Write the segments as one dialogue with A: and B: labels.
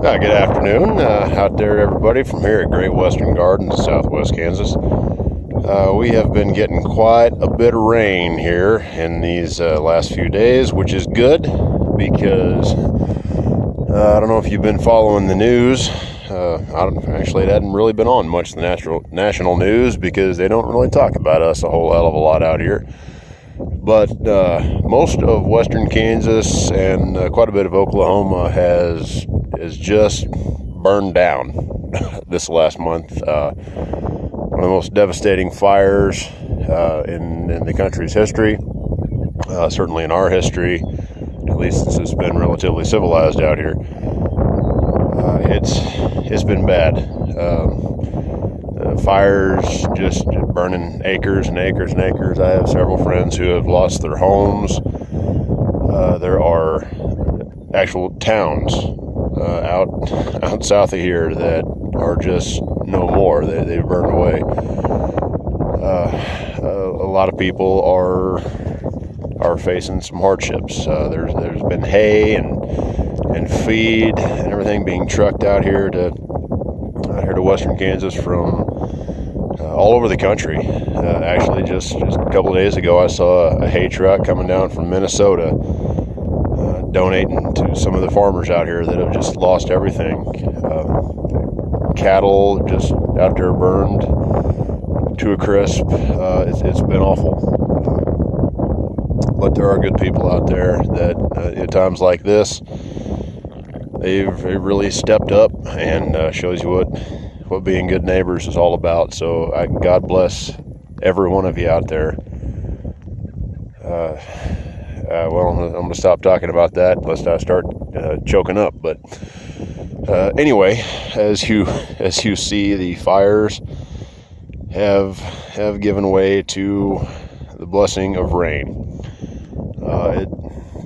A: Good afternoon out there, everybody, from here at Great Western Gardens, Southwest Kansas. We have been getting quite a bit of rain here in these last few days, which is good because I don't know if you've been following the news. It hadn't really been on much of the national news because they don't really talk about us a whole hell of a lot out here. But most of western Kansas and quite a bit of Oklahoma has just burned down this last month. One of the most devastating fires in the country's history, certainly in our history, at least since it's been relatively civilized out here. It's been bad. Fires just burning acres and acres and acres. I have several friends who have lost their homes. There are actual towns out south of here that are just no more. They've burned away. A lot of people are facing some hardships. There's been hay and feed and everything being trucked out here to western Kansas from all over the country. Actually, just a couple of days ago, I saw a hay truck coming down from Minnesota, donating to some of the farmers out here that have just lost everything. Cattle just out there burned to a crisp. It's been awful. But there are good people out there that at times like this, they've really stepped up and shows you what being good neighbors is all about. So God bless every one of you out there. I'm going to stop talking about that lest I start choking up. But anyway, as you see, the fires have given way to the blessing of rain. A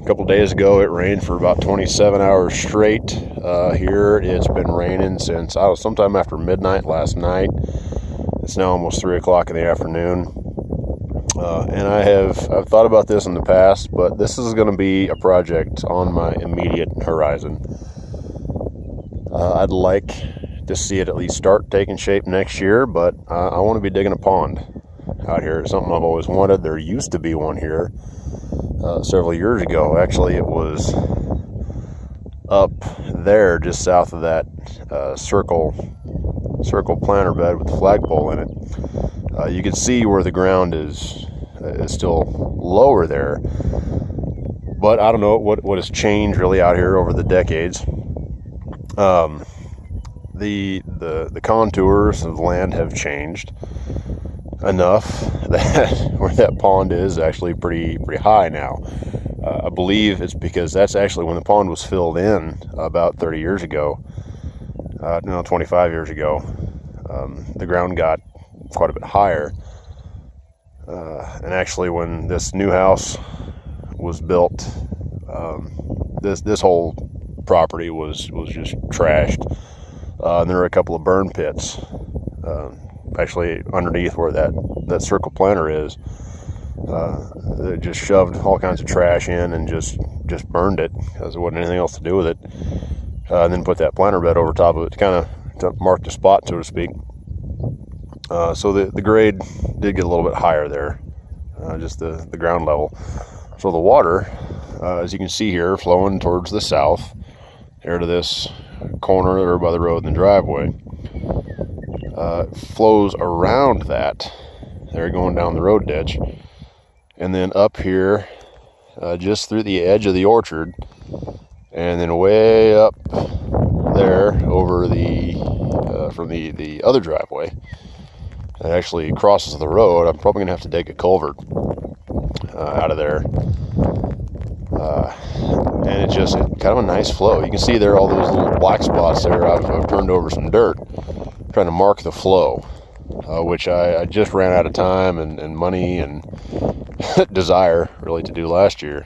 A: couple days ago, it rained for about 27 hours straight. Here, it's been raining since sometime after midnight last night. It's now almost 3 o'clock in the afternoon. And I've thought about this in the past, but this is going to be a project on my immediate horizon. I'd like to see it at least start taking shape next year, but I want to be digging a pond out here. It's something I've always wanted. There used to be one here several years ago. Actually, it was up there just south of that circle planter bed with the flagpole in it. You can see where the ground is still lower there, but I don't know what has changed really out here over the decades. The contours of the land have changed enough that where that pond is actually pretty high now. I believe it's because that's actually when the pond was filled in about 30 years ago. 25 years ago. The ground got quite a bit higher. And actually, when this new house was built, this whole property was just trashed. And there were a couple of burn pits, actually underneath where that circle planter is. They just shoved all kinds of trash in and just burned it because there wasn't anything else to do with it. And then put that planter bed over top of it to mark the spot, so to speak. So the grade did get a little bit higher there, just the ground level. So the water, as you can see here, flowing towards the south, here to this corner there by the road and the driveway, flows around that. They're going down the road ditch, and then up here, just through the edge of the orchard, and then way up there over from the other driveway. It actually crosses the road. I'm probably gonna have to dig a culvert out of there, and it's kind of a nice flow. You can see there all those little black spots there. I've turned over some dirt trying to mark the flow, which I just ran out of time and money and desire really to do last year.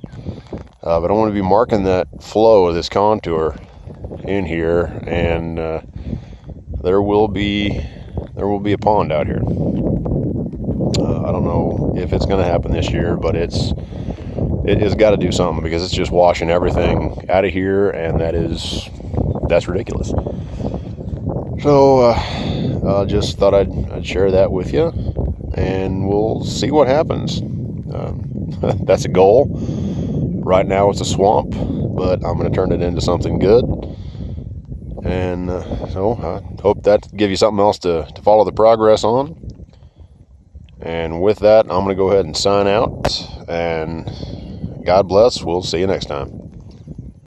A: But I want to be marking that flow of this contour in here, and there will be a pond out here. I don't know if it's going to happen this year, but it has got to do something because it's just washing everything out of here, and that is that's ridiculous. So I just thought I'd share that with you, and we'll see what happens. That's a goal. Right now it's a swamp, but I'm going to turn it into something good. And so I hope that gives you something else to follow the progress on. And with that, I'm going to go ahead and sign out. And God bless. We'll see you next time.